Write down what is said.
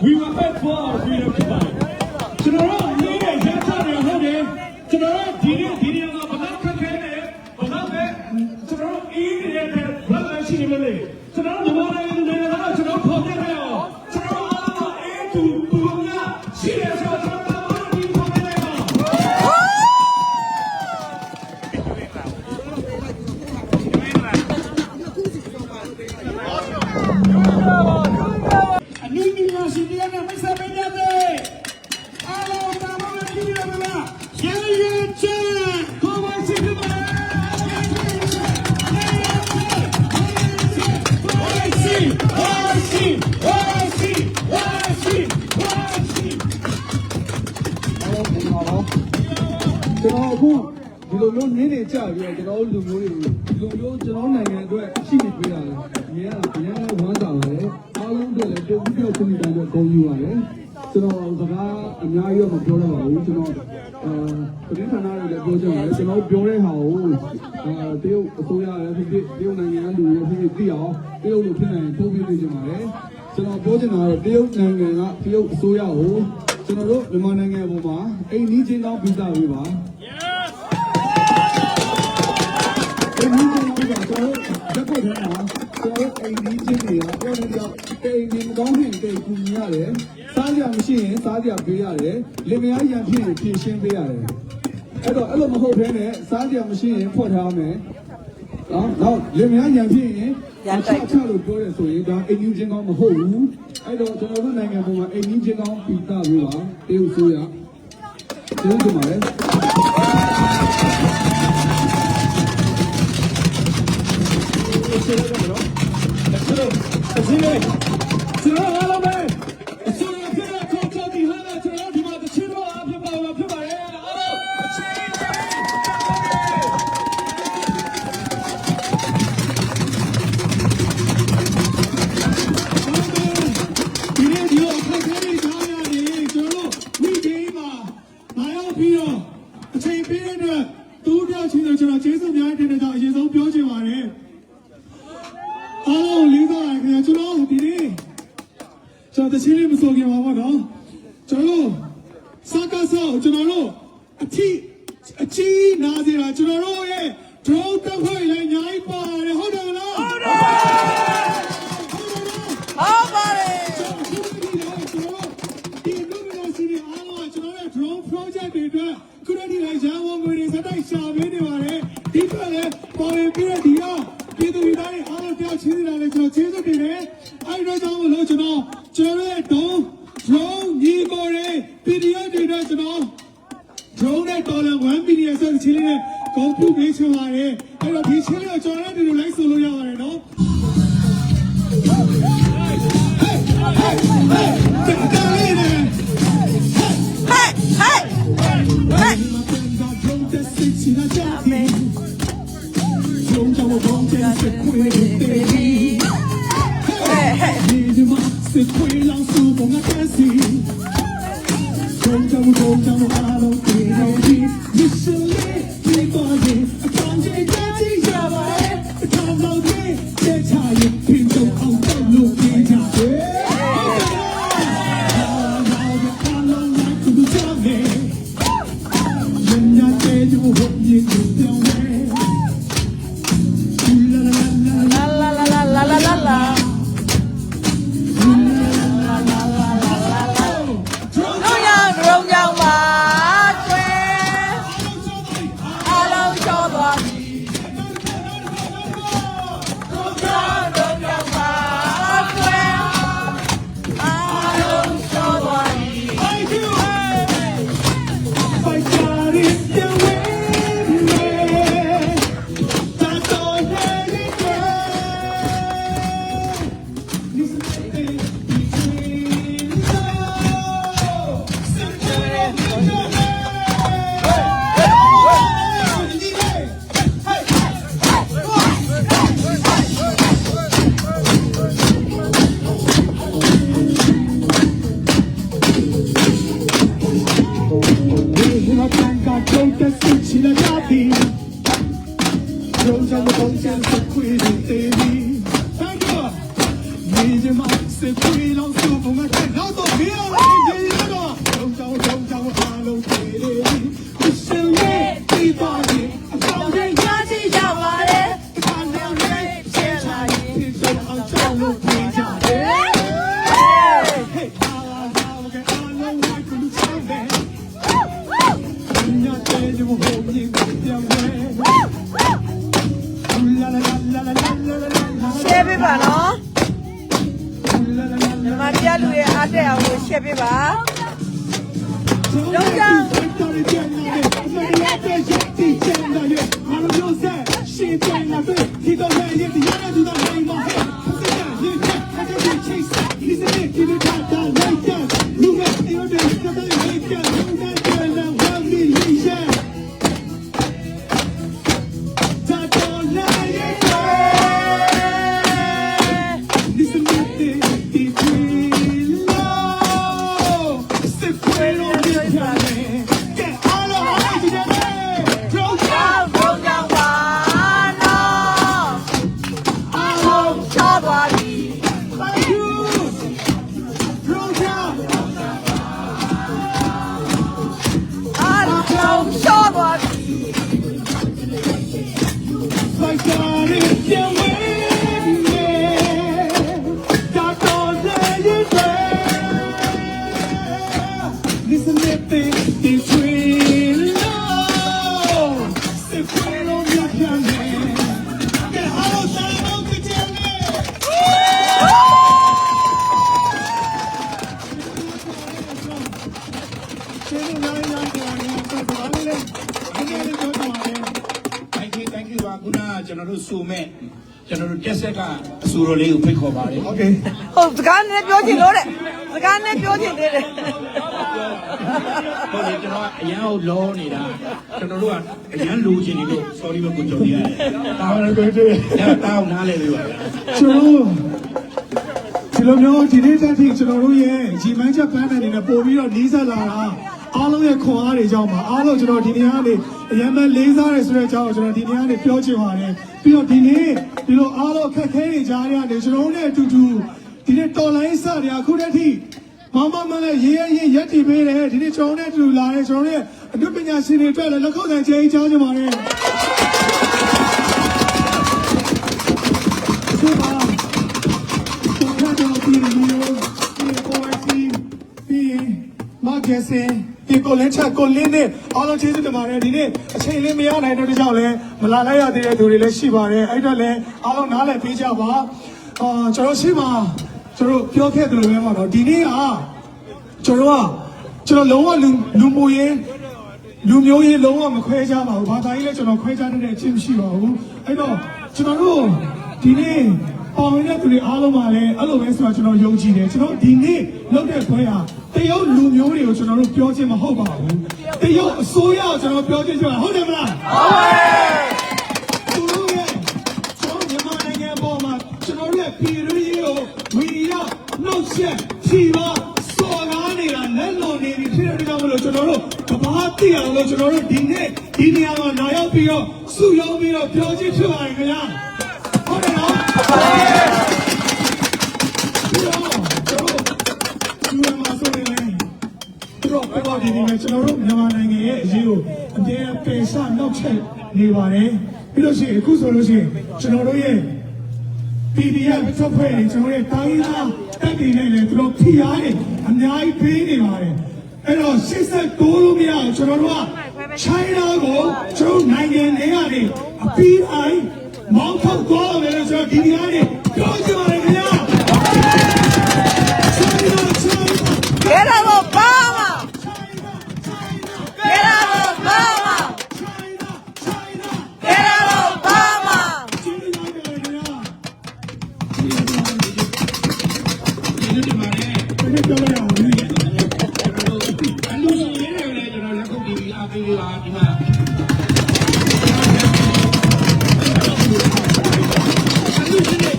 we were fed for our freedom tonight ကျွန်တော်တို့နေတဲ့ရန်စားတွေဟုတ်တယ်ကျွန်တော်တို့ဒီနေ့ကဘလောက်ခက်ခဲနေဘလောက်ပဲကျွန်တော်တို့အေးနေတဲ့ဘက်ရှိနေမလဲကျွန်တော်တို့ဒီမှာနေနေတာကျွန်တော်ဖော်ပြရအောင်ကျွန်တော်တို့အေးတူပူညာရှိတယ်ဆိုတော့ကျွန်တော်တို့ဒီဖော်ပြရအောင်အနည်းငယ်ရှိတယ်နဲ့မဆက်မရတဲ့အားလုံးပါမလို့ကြည့်ရမလားရေရေချေကိုမစီကပါကျွန်တော်အခုဒီလိုမျိုးနင်းနေကြပြီးတော့ကျွန်တော်လူမျိုးတွေဒီလိုမျိုးကျွန်တော်နိုင်ငံအတွက်ရှိနေပေးတာလေအရင်ကဝမ်းသာပါတယ်အားလုံးတွေလည်းပြုတ်ပြုတ်ခုနေတာတော့ဂုဏ်ယူပါတယ်ကျွန်တော်စကားအများကြီးတော့မပြောတော့ပါဘူးကျွန်တော်သတင်းဌာနတွေလည်းပြောကြပါတယ်ကျွန်တော်ပြောတဲ့ဟာကိုတရုတ်အစိုးရလည်းဖြစ်ဖြစ်တရုတ်နိုင်ငံလူတွေဖြစ်ဖြစ်သိအောင်တရုတ်လူဖြစ်နိုင်ပို့ပြနေကြပါတယ်ကျွန်တော်ပြောချင်တာကတရုတ်နိုင်ငံကတရုတ်အစိုးရကိုကျွန်တော်တို့မြန်မာနိုင်ငံပေါ်မှာအိမ်နီးချင်းကောင်းဗီဇာပေးပါအိမ်နီးချင်းကောင်းဗီဇာကျွန်တော်တက်ဖို့ထဲမှာကျွန်တော်အိမ်နီးချင်းတွေကပြောနေတော့အိမ်နီးကောင်းတဲ့တိတ်ကူညီရတယ်စားကြမရှိရင်စားကြပေးရတယ်လင်မယားရံဖြစ်ရင်ဖြည့်ရှင်းပေးရတယ်အဲ့တော့အဲ့လိုမဟုတ်ဘဲနဲ့စားကြမရှိရင်ဖွက်ထားမယ်နောက်လင်မယားရံဖြစ်ရင်ချလို့ပြောရဆိုရင်ဒါအိမ်နီးချင်းကောင်းမဟုတ်ဘူးအဲ့တော့ကျွန်တော်တို့နိုင်ငံပေါ်မှာအိမ်နီးချင်းကောင်းပြီးသားလို့ပါတရုတ်ဆိုရကျေးဇူးတင်ပါတယ်ကျွန်တော်အားလုံးပဲအစိုးရဖြစ်တဲ့ခေါင်းဆောင်ဒီဟာကကျွန်တော်ဒီမှာတချင်းတော့အပြစ်ပါဖြစ်ပါတယ်အားလုံးအချင်းချင်းဒီနေ့ဒီအခက်အခဲတွေကြားရတယ်ကျွန်တော်မိခင်မှာလာရောက်ပြီးတော့အချိန်ပေးတဲ့တူတောက်ချင်းတို့ကျွန်တော်ကျေးဇူးများတဲ့ကြောင့်အရင်ဆုံးပြောချင်ပါတယ်အားလုံးလေးစားရခင်ဗျာကျွန်တော်ဒီနေ့ကျွန်တော်တချင်းလေးမဆိုခင်ပါဘောနော်ကျွန်တော်စကားဆောက်ကျွန်တော်တို့အကြီးနာစီတာကျွန်တော်တို့ရဲ့ drone တက်ဖွဲ့လည်းအများကြီးပါတယ်ဟုတ်တယ်လားဟုတ်ပါတယ်ကျွန်တော်ဒီလူမျိုးစီအားလုံးကျွန်တော်ရဲ့ drone project တွေအတွက်ခုနကလည်းရန်ကုန်မြို့တွေစတိုက်ရှာပေးနေပါတယ်ဒီကလည်းပေါ်ရင်ပြီးတဲ့ဒီကပြည်သူတွေအားလုံးတယောက်ချင်းစီလာလည်းကျွန်တော်ကျေးဇူးတင်တယ်အဲ့တော့ကြောင့်မလို့ကျွန်တော်ရဲ့ drone ညီကိုတွေ PDF တွေနဲ့ကျွန်တော် drone နဲ့တော်လန်1 million ဆိုတဲ့ချင်းလေးနဲ့ဂုဏ်ပြုပေးချင်ပါတယ်အဲ့တော့ဒီချင်းလေးကိုကျွန်တော်တို့လိုက်ဆိုလို့ရပါတယ်နော်Se fue la supo una casi Conta un palo que no vi Michelé, mi body Kanje gati yabae Kama de Te chaye Pinto auto lo que ya တွေအားတက်အောင်လို့ရှက်ပြပါ လုံးကြတော်ရပြန်နေတယ်မရတဲ့ချက်တီချန်တော့ရမလို့ပြောစက်ရှင်းပြန်လာတယ်ဒီတော့လည်းရတဲ့ရတဲ့သူတော့နိုင်ပါဟဲ့စက်ရရတဲ့ chase he's a big kid that like that look at you the the like that you that girl that want me yeah that don't lie listen to the love se fueron de planes que a lo hay de roll down ချသွားပြီ roll down အားလုံးချောသွားပြီ like that is the way that don't listen to the sweet love se fueron de planes que a lo sabemos que tiene thank you ပါခုနကကျွန်တော်တို့စုမဲ့ကျွန်တော်တို့တက်ဆက်ကအစူတော်လေးကိုဖိတ်ခေါ်ပါတယ် Okay ဟုတ်စကားနဲ့ပြောချင်လို့တဲ့စကားနဲ့ပြောချင်သေးတယ် ဟုတ်တယ်ကျွန်တော်ကအရန်ကိုလောနေတာကျွန်တော်တို့ကအရန်လိုချင်နေလို့ sorry ပဲကိုကြော်ရတယ်တာဝန်ကိုတွေ့တယ်တာဝန်နားလဲပြီပါဗျာ ကျွန်တော်ဒီလိုမျိုးဒီနေ့တက်ထိကျွန်တော်တို့ရဲ့ဂျီမန်းချက်ပန်းတဲ့အနေနဲ့ပို့ပြီးတော့နီးစပ်လာတာအားလုံးရဲ့ခွန်အားတွေကြောင့်ပါအားလုံးကျွန်တော်ဒီနေ့ကနေအရင်မှလေးစားရဲဆိုတဲ့အကြောင်းကိုကျွန်တော်ဒီနေ့ကနေပြောချင်ပါတယ်ပြီးတော့ဒီနေ့ဒီလိုအားလုံးအခက်ခဲတွေကြားရတဲ့ကျွန်တော်တို့နဲ့အတူတူဒီနေ့တော်လိုင်းစတွေအခုတည်းထိမမမလည်းရေးရေးရက်တည်ပေးတယ်ဒီနေ့ကျွန်တော်နဲ့အတူလာတယ်ကျွန်တော်တို့ရဲ့အနုပညာရှင်တွေအတွက်လည်းလက်ခုပ်သံကျေးဇူးကြားချင်ပါတယ်ဆိုပါဒီကိုလင်းချက်ကိုလင်းနဲ့အားလုံးကျေးဇူးတင်ပါတယ်ဒီနေ့အချိန်လေးမရနိုင်တဲ့ကြောင့်လည်းမလာလိုက်ရသေးတဲ့သူတွေလည်းရှိပါတယ်အဲ့တော့လည်းအားလုံးနားလည်ပေးကြပါကျွန်တော်ရှိမှာကျွန်တော်ပြောခဲ့သလိုပဲပေါ့နော်ဒီနေ့ကကျွန်တော်လုံးဝလူမှုရေးလူမျိုးရေးလုံးဝမခွဲခြားပါဘူးဘာသာရေးလည်းကျွန်တော်ခွဲခြားတဲ့အချင်းမရှိပါဘူးအဲ့တော့ကျွန်တော်တို့ဒီနေ့ပေါ်နေတဲ့သူတွေအားလုံးပါလဲအဲ့လိုပဲဆိုတော့ကျွန်တော်ယုံကြည်တယ်ကျွန်တော်ဒီနေ့လုပ်တဲ့ခွဲဟာတရုတ်လူမျိုးတွေကိုကျွန်တော်တို့ပြောချင်မဟုတ်ပါဘူးတရုတ်အစိုးရကိုကျွန်တော်ပြောချင်ချင်ဟုတ်တယ်မလားဟုတ်ပါတယ်သူတို့ရဲ့ကျွန်တော်မြန်မာနိုင်ငံပေါ်မှာကျွန်တော်ရဲ့ပြည်တွင်းရေးကိုဝီရနှုတ်ဆက်ဖြီပါစော်ကားနေတာလက်လွန်နေပြီဖြစ်တဲ့ကြောင့်မလို့ကျွန်တော်တို့ကဘာသိအောင်လို့ကျွန်တော်တို့ဒီနေ့ဒီနေရာမှာလာရောက်ပြီးတော့စုရုံးပြီးတော့ပြောချင်ဖြစ်ပါတယ်ခင်ဗျာဟုတ်တယ်နော်ဒီမှာဆိုရင်လည်းတော့ဘာဒီနေ့ကျွန်တော်တို့မြန်မာနိုင်ငံရဲ့အရေးကိုအပြည့်အပေစနောက်ချက်နေပါတယ်ပြီးလို့ရှိရင်အခုဆိုလို့ရှိရင်ကျွန်တော်တို့ရဲ့ PDF ထုတ်ဖွဲ့နေကျွန်တော်ရဲ့တိုင်းသားတက်တည်နေလေသူတို့ဖိအားနေအများကြီးပေးနေပါတယ်အဲ့တော့89လို့မရအောင်ကျွန်တော်တို့က China ကိုကျွန်တော်နိုင်ငံတွေကနေအပီးအိုင်မောင်းထုတ်သွားမယ်လို့ကျွန်တော်ဒီနေရာနေပြောကြပါမယ်ခင်ဗျာ给他个爸爸，给他个爸爸，给他个爸爸。ကျေးဇူးတင်ပါတယ် ဒီနေ့ပြောရအောင်လေ ကျွန်တော်တို့အလူရှင်ရေးတယ်လည်းကျွန်တော်လက်ခုပ်တီးပြီးအားပေးပါဒီမှာအလူရှင်တွေ